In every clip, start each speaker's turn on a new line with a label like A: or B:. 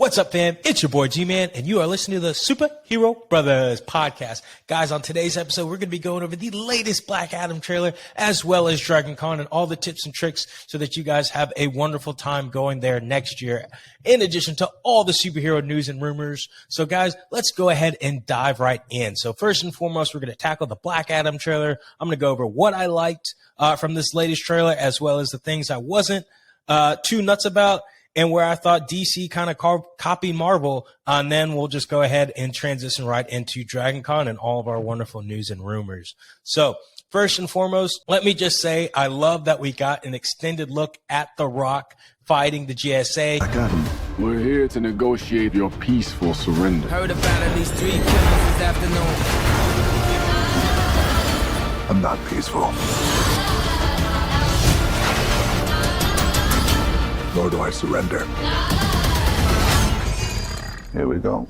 A: What's up, fam? It's your boy G-Man, and you are listening to the Superhero Brothers podcast. Guys, on today's episode, we're going to be going over the latest Black Adam trailer, as well as Dragon Con and all the tips and tricks so that you guys have a wonderful time going there next year, in addition to all the superhero news and rumors. So, guys, let's go ahead and dive right in. So, first and foremost, we're going to tackle the Black Adam trailer. I'm going to go over what I liked from this latest trailer, as well as the things I wasn't too nuts about, and where I thought DC kind of copied Marvel, and then we'll just go ahead and transition right into Dragon Con and all of our wonderful news and rumors. So first and foremost, let me just say I love that we got an extended look at The Rock fighting the GSA.
B: I got him.
C: We're here to negotiate your peaceful surrender.
D: Heard about at least 3 killings this afternoon.
B: I'm not peaceful. Nor do I surrender. Here we go.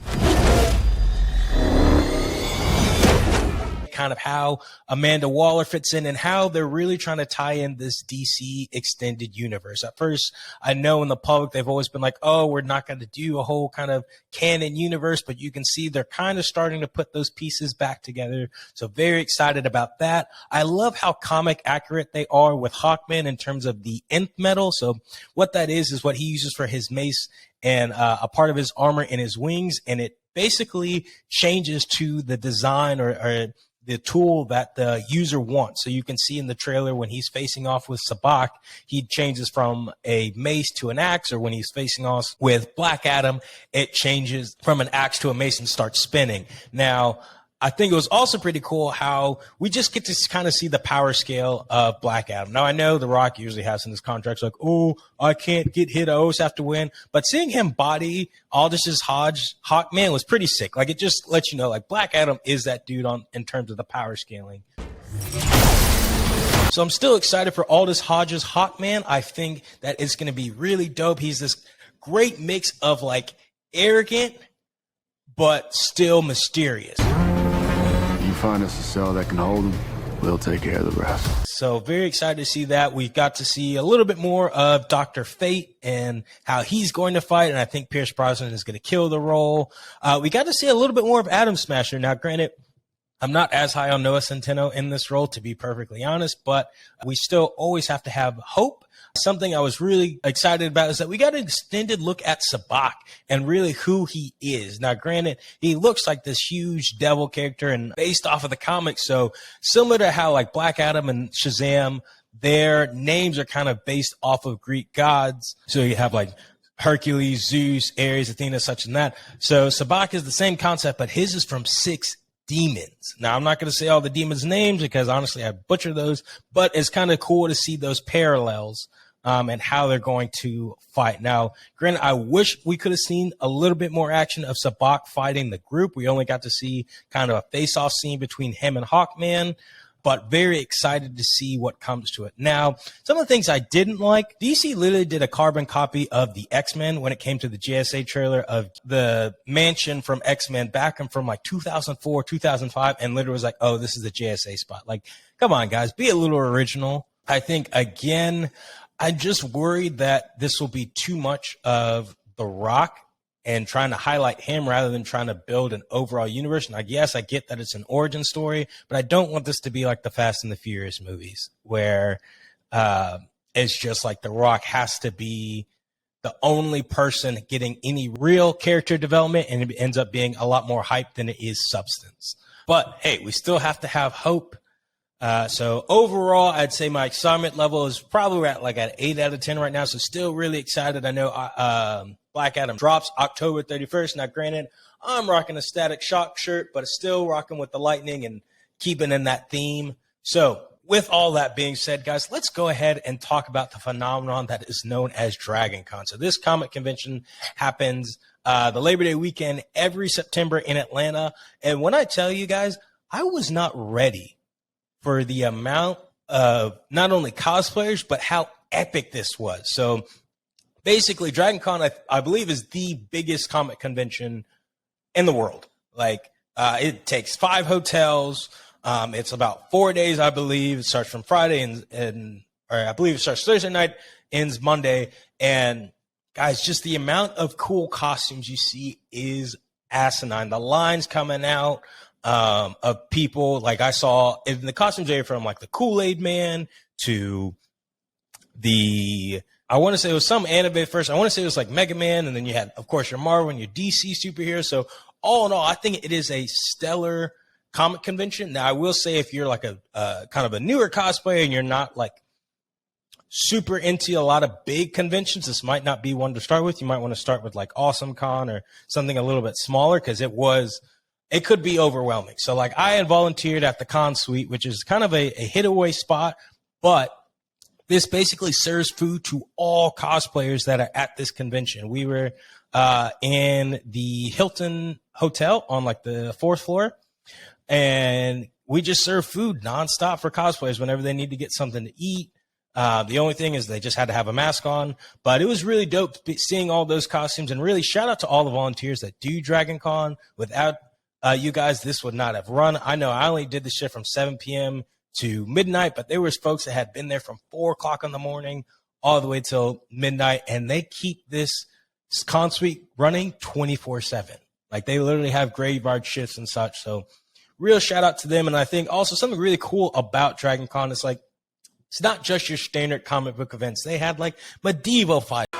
A: Kind of how Amanda Waller fits in and how they're really trying to tie in this DC extended universe. At first, I know in the public, they've always been like, oh, we're not going to do a whole kind of canon universe, but you can see they're kind of starting to put those pieces back together. So very excited about that. I love how comic accurate they are with Hawkman in terms of the Nth Metal. So what that is what he uses for his mace and a part of his armor and his wings. And it basically changes to the design or the tool that the user wants. So you can see in the trailer when he's facing off with Sabak, he changes from a mace to an axe, or when he's facing off with Black Adam, it changes from an axe to a mace and starts spinning. Now, I think it was also pretty cool how we just get to kind of see the power scale of Black Adam. Now, I know The Rock usually has in his contracts like, oh, I can't get hit, I always have to win. But seeing him body Aldrich's Hawkman was pretty sick. Like, it just lets you know, like, Black Adam is that dude in terms of the power scaling. So I'm still excited for Aldous Hodge's Hawkman. I think that it's going to be really dope. He's this great mix of, like, arrogant but still mysterious.
C: Find us a cell that can hold them, we'll take care of the rest.
A: So very excited to see that. We got to see a little bit more of Dr. Fate and how he's going to fight, and I think Pierce Brosnan is going to kill the role. We got to see a little bit more of Atom Smasher. Now, granted, I'm not as high on Noah Centineo in this role, to be perfectly honest, but we still always have to have hope. Something I was really excited about is that we got an extended look at Sabak and really who he is. Now, granted, he looks like this huge devil character and based off of the comics. So similar to how like Black Adam and Shazam, their names are kind of based off of Greek gods. So you have like Hercules, Zeus, Ares, Athena, such and that. So Sabak is the same concept, but his is from 6 demons. Now, I'm not going to say all the demons' names because honestly, I butcher those, but it's kind of cool to see those parallels and how they're going to fight. Now, granted, I wish we could have seen a little bit more action of Sabak fighting the group. We only got to see kind of a face-off scene between him and Hawkman, but very excited to see what comes to it. Now, some of the things I didn't like, DC literally did a carbon copy of the X-Men when it came to the GSA trailer of the mansion from X-Men back and from like 2004, 2005, and literally was like, oh, this is the GSA spot. Like, come on, guys, be a little original. I think, again, I'm just worried that this will be too much of The Rock and trying to highlight him rather than trying to build an overall universe. And I guess I get that it's an origin story, but I don't want this to be like the Fast and the Furious movies where it's just like The Rock has to be the only person getting any real character development, and it ends up being a lot more hype than it is substance. But hey, we still have to have hope. So overall, I'd say my excitement level is probably at like an 8 out of 10 right now. So still really excited. I know Black Adam drops October 31st. Now, granted, I'm rocking a Static Shock shirt, but still rocking with the lightning and keeping in that theme. So with all that being said, guys, let's go ahead and talk about the phenomenon that is known as Dragon Con. So this comic convention happens the Labor Day weekend every September in Atlanta. And when I tell you guys, I was not ready for the amount of not only cosplayers, but how epic this was. So basically, Dragon Con, I believe, is the biggest comic convention in the world. Like, it takes 5 hotels. It's about 4 days, I believe. It starts from Friday or I believe it starts Thursday night, ends Monday. And guys, just the amount of cool costumes you see is asinine. The lines coming out of people, like I saw in the costumes area, from like the Kool-Aid Man to I want to say it was some anime first. I want to say it was like Mega Man, and then you had, of course, your Marvel and your DC superheroes. So all in all, I think it is a stellar comic convention. Now, I will say, if you're like a kind of a newer cosplayer and you're not like super into a lot of big conventions, this might not be one to start with. You might want to start with like Awesome Con or something a little bit smaller, because it could be overwhelming. So like, I had volunteered at the Con Suite, which is kind of a hideaway spot, but this basically serves food to all cosplayers that are at this convention. We were in the Hilton Hotel on like the 4th floor, and we just serve food nonstop for cosplayers whenever they need to get something to eat. The only thing is they just had to have a mask on, but it was really dope seeing all those costumes, and really shout out to all the volunteers that do Dragon Con. Without you guys, this would not have run. I know I only did this shit from 7 p.m. to midnight, but there was folks that had been there from 4 o'clock in the morning all the way till midnight, and they keep this Con Suite running 24/7. Like, they literally have graveyard shifts and such. So real shout out to them. And I think also something really cool about Dragon Con is like, it's not just your standard comic book events. They had like medieval fights.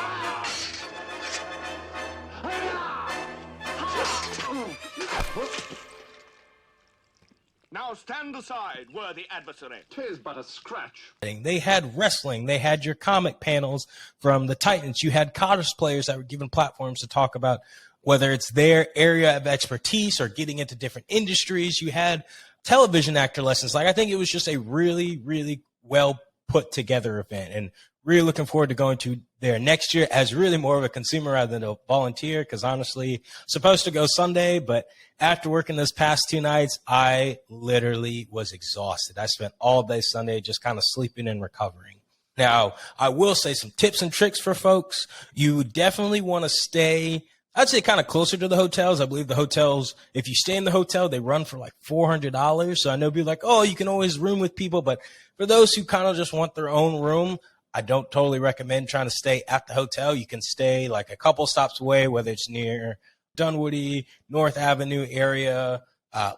E: Now stand aside, worthy adversary.
B: 'Tis but a scratch.
A: They had wrestling. They had your comic panels from the Titans. You had cosplayers that were given platforms to talk about whether it's their area of expertise or getting into different industries. You had television actor lessons. Like, I think it was just a really, really well put together event, and really looking forward to going to there next year as really more of a consumer rather than a volunteer, because honestly, supposed to go Sunday, but after working those past 2 nights, I literally was exhausted. I spent all day Sunday just kind of sleeping and recovering. Now, I will say some tips and tricks for folks. You definitely want to stay, I'd say, kind of closer to the hotels. I believe the hotels, if you stay in the hotel, they run for like $400. So I know people like, oh, you can always room with people. But for those who kind of just want their own room, I don't totally recommend trying to stay at the hotel. You can stay like a couple stops away, whether it's near Dunwoody, North Avenue area,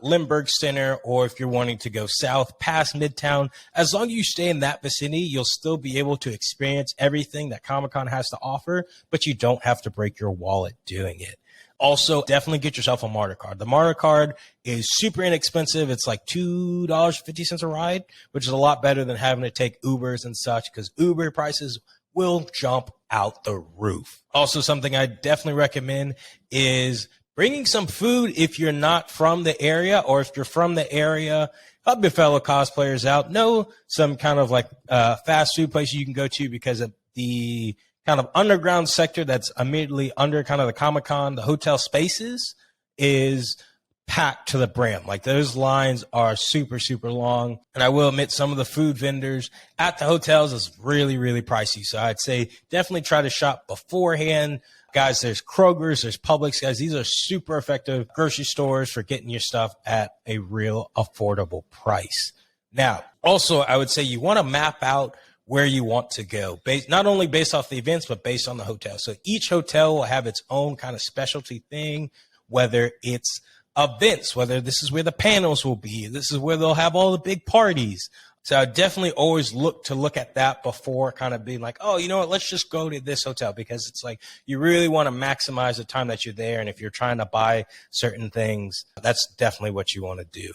A: Lindbergh Center, or if you're wanting to go south past Midtown. As long as you stay in that vicinity, you'll still be able to experience everything that Comic-Con has to offer, but you don't have to break your wallet doing it. Also, definitely get yourself a Martyr card. The Martyr card is super inexpensive. It's like $2.50 a ride, which is a lot better than having to take Ubers and such, because Uber prices will jump out the roof. Also, something I definitely recommend is bringing some food if you're not from the area, or if you're from the area, help your fellow cosplayers out. Know some kind of like fast food place you can go to, because of the kind of underground sector that's immediately under kind of the Comic-Con, the hotel spaces, is packed to the brim. Like, those lines are super, super long. And I will admit, some of the food vendors at the hotels is really, really pricey. So I'd say definitely try to shop beforehand. Guys, there's Kroger's, there's Publix. Guys, these are super effective grocery stores for getting your stuff at a real affordable price. Now, also, I would say you want to map out where you want to go, not only based off the events, but based on the hotel. So each hotel will have its own kind of specialty thing, whether it's events, whether this is where the panels will be, this is where they'll have all the big parties. So I definitely always look at that before kind of being like, oh, you know what, let's just go to this hotel, because it's like, you really want to maximize the time that you're there. And if you're trying to buy certain things, that's definitely what you want to do.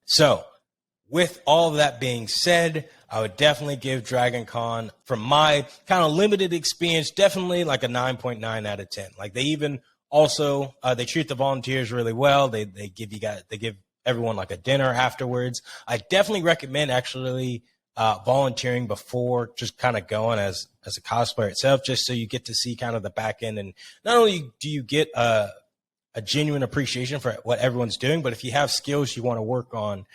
A: So with all of that being said, I would definitely give Dragon Con, from my kind of limited experience, definitely like a 9.9 out of 10. Like, they even also, they treat the volunteers really well. They give everyone like a dinner afterwards. I definitely recommend actually volunteering before just kind of going as a cosplayer itself, just so you get to see kind of the back end. And not only do you get a genuine appreciation for what everyone's doing, but if you have skills you want to work on,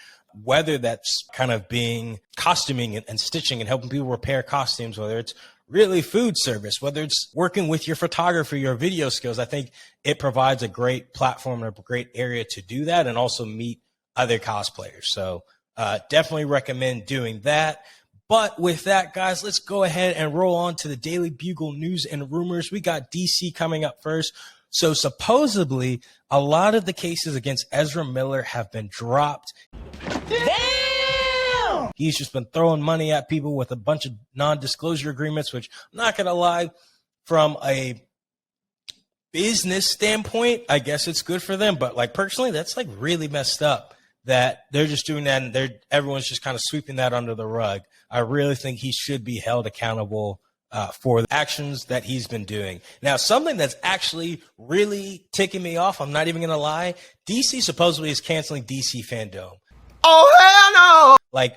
A: whether that's kind of being costuming and stitching and helping people repair costumes, whether it's really food service, whether it's working with your photography or video skills, I think it provides a great platform and a great area to do that, and also meet other cosplayers. So definitely recommend doing that. But with that, guys, let's go ahead and roll on to the Daily Bugle news and rumors. We got DC coming up first. So supposedly, a lot of the cases against Ezra Miller have been dropped. Damn! He's just been throwing money at people with a bunch of non-disclosure agreements, which I'm not going to lie, from a business standpoint, I guess it's good for them. But like personally, that's like really messed up that they're just doing that and everyone's just kind of sweeping that under the rug. I really think he should be held accountable for the actions that he's been doing. Now, something that's actually really ticking me off, I'm not even going to lie, DC supposedly is canceling DC Fandom.
F: Oh, hell no!
A: Like,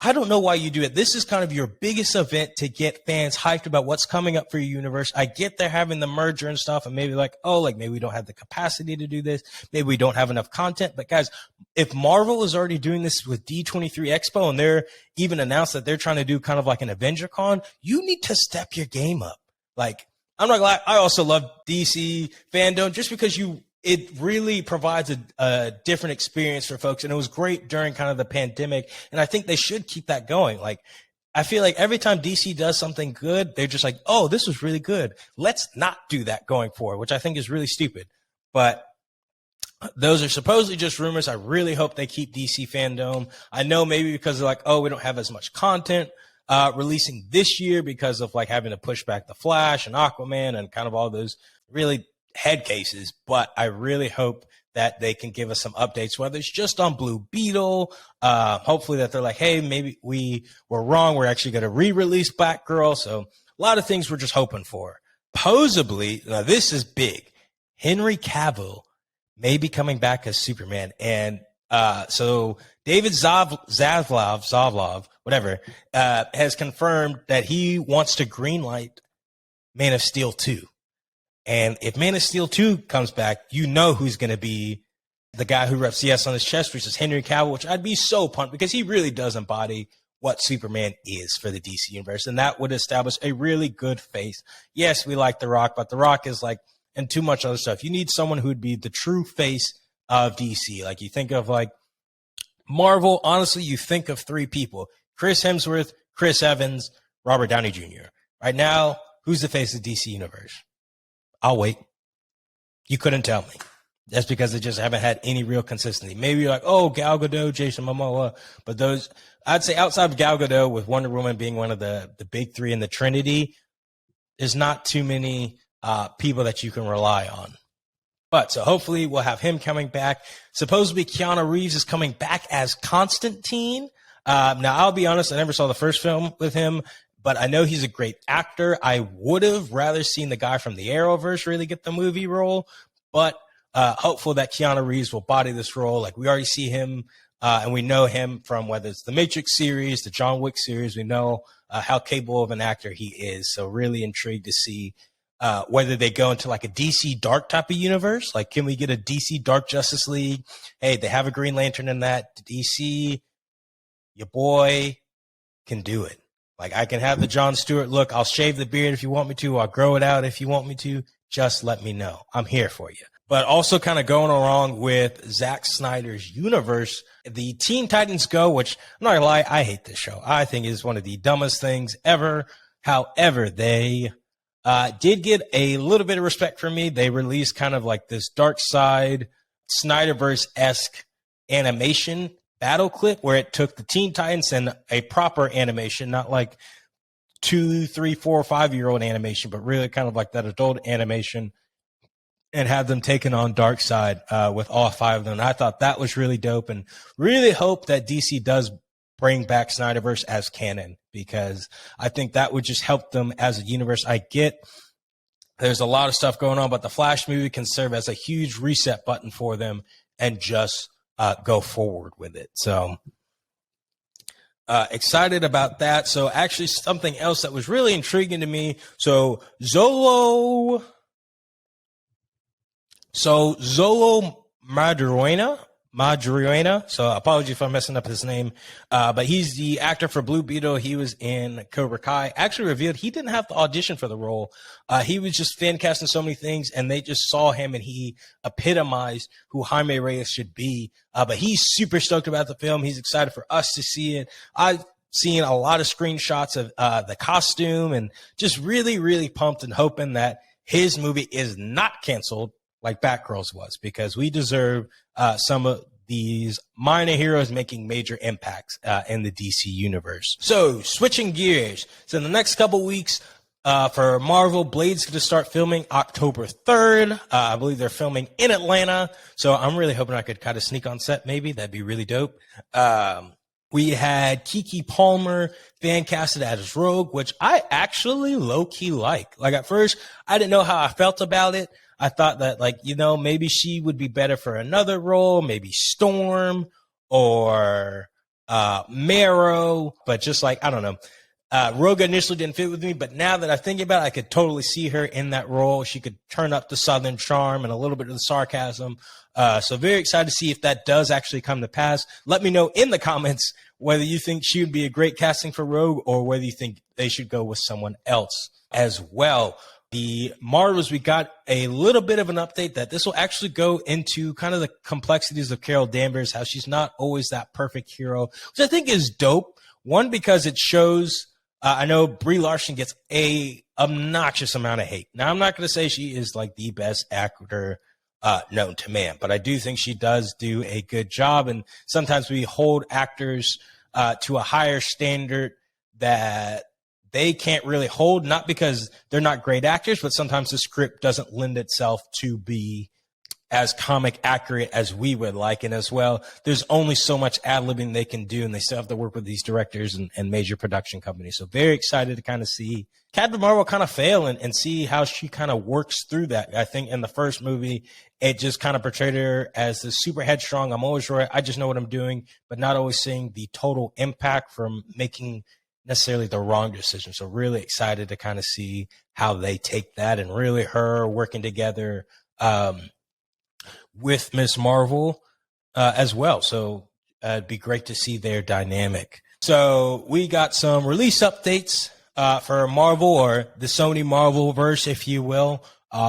A: I don't know why you do it. This is kind of your biggest event to get fans hyped about what's coming up for your universe. I get they're having the merger and stuff and maybe like, oh, like maybe we don't have the capacity to do this. Maybe we don't have enough content. But guys, if Marvel is already doing this with D23 Expo and they're even announced that they're trying to do kind of like an Avenger Con, you need to step your game up. Like, I'm not gonna lie, I also love DC Fandom just because it really provides a different experience for folks. And it was great during kind of the pandemic. And I think they should keep that going. Like, I feel like every time DC does something good, they're just like, oh, this was really good. Let's not do that going forward, which I think is really stupid. But those are supposedly just rumors. I really hope they keep DC Fandom. I know maybe because they're like, oh, we don't have as much content releasing this year because of like having to push back the Flash and Aquaman and kind of all those really head cases, but I really hope that they can give us some updates, whether it's just on Blue Beetle. Hopefully that they're like, hey, maybe we were wrong. We're actually going to re-release Batgirl. So a lot of things we're just hoping for. Supposedly, now this is big. Henry Cavill may be coming back as Superman. And so David Zaslav, whatever, has confirmed that he wants to greenlight Man of Steel 2. And if Man of Steel 2 comes back, you know who's going to be the guy who reps yes on his chest, which is Henry Cavill, which I'd be so pumped because he really does embody what Superman is for the DC universe. And that would establish a really good face. Yes, we like The Rock, but The Rock is like, and too much other stuff. You need someone who would be the true face of DC. Like you think of like Marvel, honestly, you think of three people: Chris Hemsworth, Chris Evans, Robert Downey Jr. Right now, who's the face of the DC universe? I'll wait. You couldn't tell me. That's because they just haven't had any real consistency. Maybe you're like, oh, Gal Gadot, Jason Momoa. But those, I'd say outside of Gal Gadot, with Wonder Woman being one of the big three in the Trinity, there's not too many people that you can rely on. But so hopefully we'll have him coming back. Supposedly Keanu Reeves is coming back as Constantine. Now, I'll be honest, I never saw the first film with him, but I know he's a great actor. I would have rather seen the guy from the Arrowverse really get the movie role, but hopeful that Keanu Reeves will body this role. Like we already see him, and we know him from whether it's the Matrix series, the John Wick series. We know how capable of an actor he is. So really intrigued to see whether they go into like a DC Dark type of universe. Like, can we get a DC Dark Justice League? Hey, they have a Green Lantern in that. DC, your boy can do it. Like, I can have the Jon Stewart look. I'll shave the beard if you want me to. I'll grow it out if you want me to. Just let me know. I'm here for you. But also kind of going along with Zack Snyder's universe, the Teen Titans Go, which I'm not going to lie, I hate this show. I think is one of the dumbest things ever. However, they did get a little bit of respect from me. They released kind of like this Dark Side Snyderverse-esque animation battle clip where it took the Teen Titans and a proper animation, not like 2, 3, 4, 5-year-old animation, but really kind of like that adult animation, and have them taking on Darkseid with all 5 of them. And I thought that was really dope, and really hope that DC does bring back Snyderverse as canon, because I think that would just help them as a universe. I get there's a lot of stuff going on, but the Flash movie can serve as a huge reset button for them and just go forward with it. So excited about that. So actually something else that was really intriguing to me. So Zolo Madruena. So apologies if I'm messing up his name. But he's the actor for Blue Beetle. He was in Cobra Kai. Actually revealed he didn't have to audition for the role. He was just fan casting so many things, and they just saw him and he epitomized who Jaime Reyes should be. But he's super stoked about the film. He's excited for us to see it. I seeing a lot of screenshots of the costume and just really, really pumped and hoping that his movie is not canceled like Batgirl's was, because we deserve some of these minor heroes making major impacts in the DC universe. So switching gears. So in the next couple weeks, for Marvel, Blade's going to start filming October 3rd. I believe they're filming in Atlanta. So I'm really hoping I could kind of sneak on set, maybe. That'd be really dope. We had Keke Palmer fan casted as Rogue, which I actually low-key like. Like, at first, I didn't know how I felt about it. I thought that, like, you know, maybe she would be better for another role, maybe Storm or Marrow, but just like, I don't know. Rogue initially didn't fit with me, but now that I think about it, I could totally see her in that role. She could turn up the Southern charm and a little bit of the sarcasm. So very excited to see if that does actually come to pass. Let me know in the comments whether you think she would be a great casting for Rogue or whether you think they should go with someone else as well. The Marvels, we got a little bit of an update that this will actually go into kind of the complexities of Carol Danvers, how she's not always that perfect hero, which I think is dope. One, because it shows, I know Brie Larson gets a obnoxious amount of hate. Now, I'm not going to say she is like the best actor known to man, but I do think she does do a good job. And sometimes we hold actors to a higher standard that they can't really hold, not because they're not great actors, but sometimes the script doesn't lend itself to be as comic accurate as we would like. And as well, there's only so much ad-libbing they can do, and they still have to work with these directors and major production companies. So very excited to kind of see Captain Marvel kind of fail and see how she kind of works through that. I think in the first movie, it just kind of portrayed her as the super headstrong, I'm always right, I just know what I'm doing, but not always seeing the total impact from making necessarily the wrong decision. So really excited to kind of see how they take that, and really her working together with Ms. Marvel as well. So it'd be great to see their dynamic. So we got some release updates for Marvel, or the Sony Marvel verse, if you will.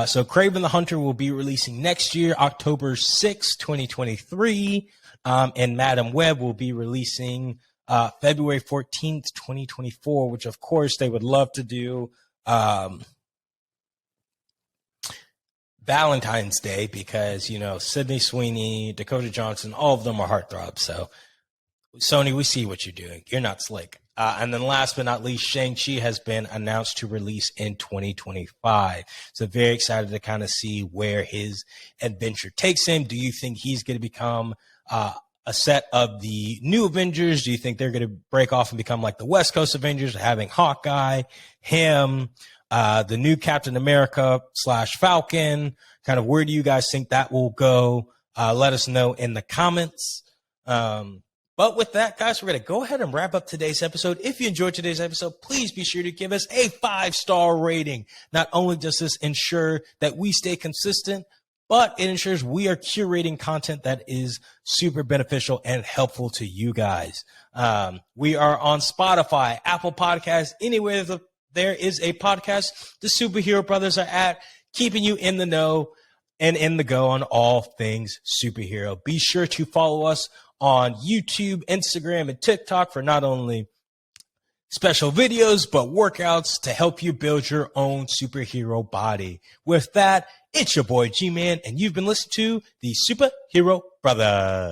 A: So Kraven the Hunter will be releasing next year, October 6, 2023. And Madam Web will be releasing February 14th, 2024, which of course they would love to do Valentine's Day, because, you know, Sydney Sweeney, Dakota Johnson, all of them are heartthrobs. So Sony, we see what you're doing. You're not slick. And then last but not least, Shang-Chi has been announced to release in 2025. So very excited to kind of see where his adventure takes him. Do you think he's going to become a set of the new Avengers? Do you think they're going to break off and become like the West Coast Avengers, having Hawkeye, him, the new Captain America / Falcon? Kind of where do you guys think that will go? Let us know in the comments. But with that, guys, we're going to go ahead and wrap up today's episode. If you enjoyed today's episode, please be sure to give us a 5-star rating. Not only does this ensure that we stay consistent, but it ensures we are curating content that is super beneficial and helpful to you guys. We are on Spotify, Apple Podcasts, anywhere there is a podcast. The Superhero Brothers are at, keeping you in the know and in the go on all things superhero. Be sure to follow us on YouTube, Instagram, and TikTok for not only special videos, but workouts to help you build your own superhero body. With that, it's your boy G-Man, and you've been listening to the Superhero Brothers.